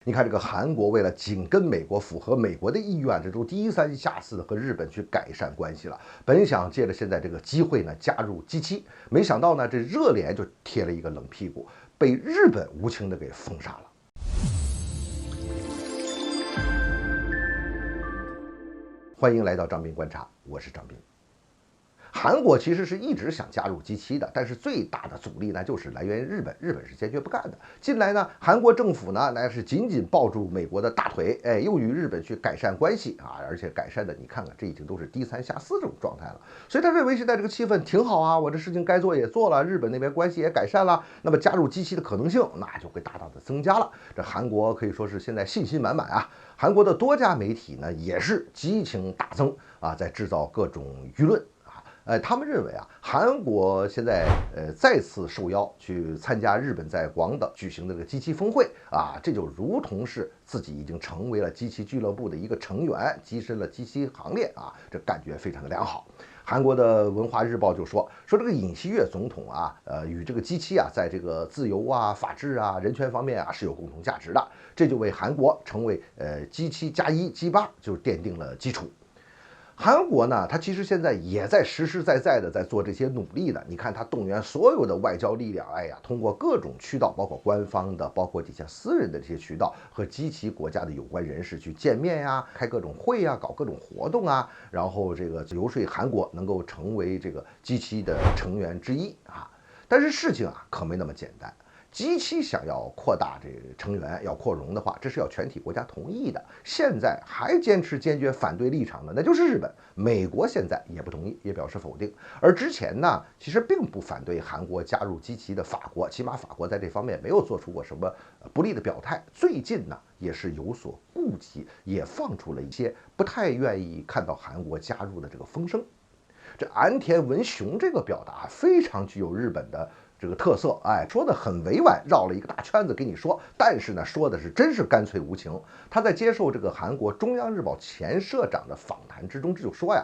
你看这个韩国为了紧跟美国，符合美国的意愿，这都低三下四的和日本去改善关系了。本想借着现在这个机会呢加入 G7，没想到呢这热脸就贴了一个冷屁股，被日本无情的给封杀了。欢迎来到张斌观察，我是张斌。韩国其实是一直想加入 G7的，但是最大的阻力呢，就是来源于日本，日本是坚决不干的。近来呢，韩国政府呢，那是紧紧抱住美国的大腿，又与日本去改善关系啊，而且改善的，你看看，这已经都是低三下四这种状态了。所以他认为现在这个气氛挺好啊，我这事情该做也做了，日本那边关系也改善了，那么加入 G7的可能性那就会大大的增加了。这韩国可以说是现在信心满满啊。韩国的多家媒体呢，也是激情大增啊，在制造各种舆论。他们认为啊，韩国现在再次受邀去参加日本在广岛举行的这个 G7峰会啊，这就如同是自己已经成为了 G7俱乐部的一个成员，跻身了 G7行列啊，这感觉非常的良好。韩国的文化日报就说这个尹锡悦总统啊，与这个 G7啊，在这个自由啊、法治啊、人权方面啊是有共同价值的，这就为韩国成为G7+1、G8就奠定了基础。韩国呢，它其实现在也在实实在在的在做这些努力的。你看，它动员所有的外交力量，通过各种渠道，包括官方的，包括底下私人的这些渠道，和G7国家的有关人士去见面呀，开各种会呀，搞各种活动啊，然后这个游说韩国能够成为这个G7的成员之一啊。但是事情啊，可没那么简单。G7想要扩大这个成员，要扩容的话，这是要全体国家同意的。现在还坚决反对立场的，那就是日本。美国现在也不同意，也表示否定。而之前呢，其实并不反对韩国加入G7的法国，起码法国在这方面没有做出过什么不利的表态。最近呢，也是有所顾忌，也放出了一些不太愿意看到韩国加入的这个风声。这安田文雄这个表达非常具有日本的这个特色，说的很委婉，绕了一个大圈子跟你说，但是呢，说的是真是干脆无情。他在接受这个韩国中央日报前社长的访谈之中，这就说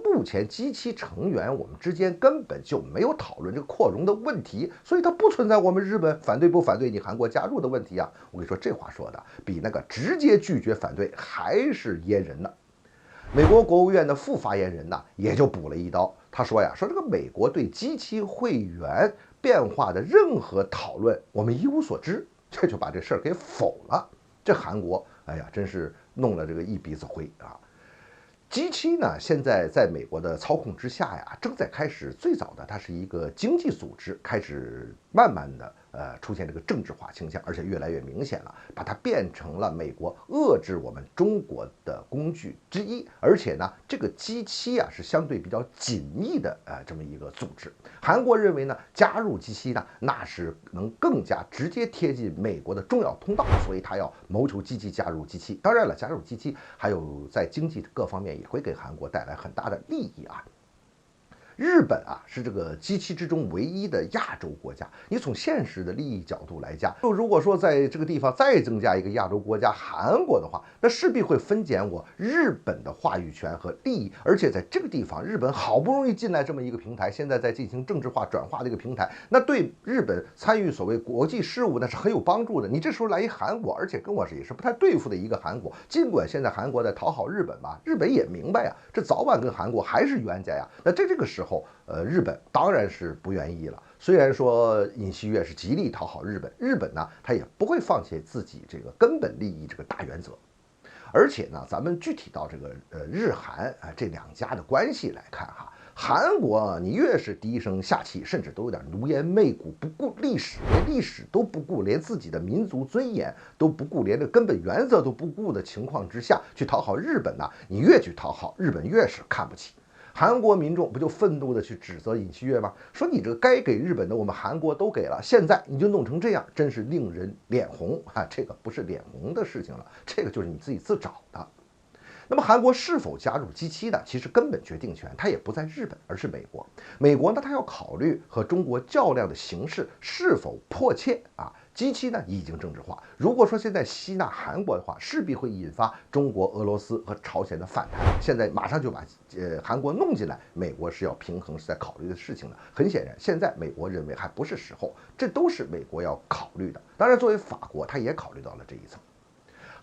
目前G7成员我们之间根本就没有讨论这个扩容的问题，所以它不存在我们日本反对不反对你韩国加入的问题啊。我跟你说，这话说的比那个直接拒绝反对还是噎人呢。美国国务院的副发言人呢，也就补了一刀，他说这个美国对G7会员变化的任何讨论，我们一无所知，这就把这事儿给否了。这韩国，真是弄了这个一鼻子灰啊。G7呢，现在在美国的操控之下正在开始，最早的它是一个经济组织，开始慢慢的出现这个政治化倾向，而且越来越明显了，把它变成了美国遏制我们中国的工具之一。而且呢，这个G7是相对比较紧密的这么一个组织。韩国认为呢，加入G7呢，那是能更加直接贴近美国的重要通道，所以他要谋求积极加入G7。当然了，加入G7还有在经济各方面也会给韩国带来很大的利益啊。日本是这个G7之中唯一的亚洲国家。你从现实的利益角度来讲，如果说在这个地方再增加一个亚洲国家韩国的话，那势必会分减我日本的话语权和利益。而且在这个地方，日本好不容易进来这么一个平台，现在在进行政治化转化的一个平台，那对日本参与所谓国际事务那是很有帮助的。你这时候来一韩国，而且跟我也是不太对付的一个韩国，尽管现在韩国在讨好日本吧，日本也明白这早晚跟韩国还是冤家呀。那这个时候，日本当然是不愿意了。虽然说尹锡悦是极力讨好日本，日本呢，他也不会放弃自己这个根本利益这个大原则。而且呢，咱们具体到这个日韩这两家的关系来看韩国你越是低声下气，甚至都有点奴颜媚骨，不顾历史，连历史都不顾，连自己的民族尊严都不顾，连这根本原则都不顾的情况之下去讨好日本呢，你越去讨好日本，越是看不起。韩国民众不就愤怒的去指责尹锡悦吗？说你这个该给日本的我们韩国都给了，现在你就弄成这样，真是令人脸红这个不是脸红的事情了，这个就是你自己自找的。那么韩国是否加入G7呢？其实根本决定权它也不在日本，而是美国。美国呢，它要考虑和中国较量的形势是否迫切G7呢已经政治化，如果说现在吸纳韩国的话，势必会引发中国、俄罗斯和朝鲜的反弹。现在马上就把韩国弄进来，美国是要平衡，是在考虑的事情的。很显然，现在美国认为还不是时候，这都是美国要考虑的。当然，作为法国，他也考虑到了这一层。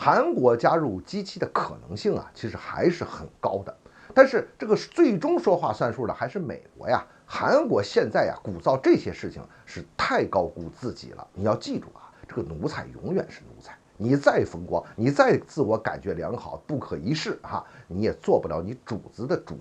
韩国加入 G7的可能性啊，其实还是很高的。但是这个最终说话算数的还是美国呀。韩国现在呀，鼓噪这些事情是太高估自己了。你要记住啊，这个奴才永远是奴才。你再风光，你再自我感觉良好、不可一世哈，你也做不了你主子的主。